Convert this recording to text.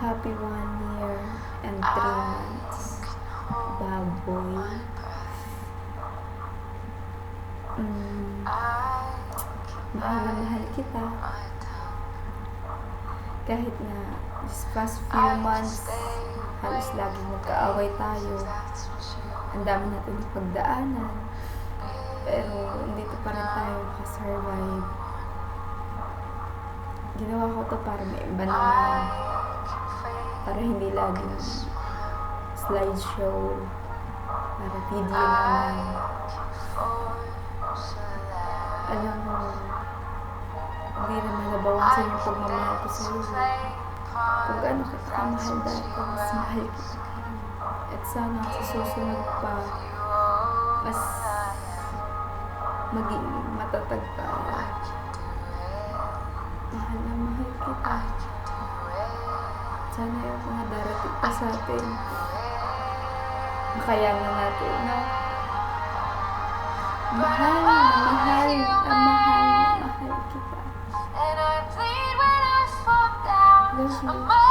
Happy 1 year and 3 months, baboy. Mahal na mahal kita. Kahit na this past few months, halos laging nagkaaway tayo. Ang dami natin pagdaanan. Pero dito pa rin tayo nakasurvive. Ginawa ko to para may iba naman. Para hindi laging slideshow. Para video naman. Alam mo, hindi naman nabawasan yung pagmamahal ko sa iyo. Kung gaano kita kamahal dati, mas mahal kita ngayon. At sana sa susunod pa, mas maging matatag tayo. Mahal na mahal kita. Sana yung mga darating pa sa atin, makayanan natin na mahal na mahal na mahal na mahal kita. Love you.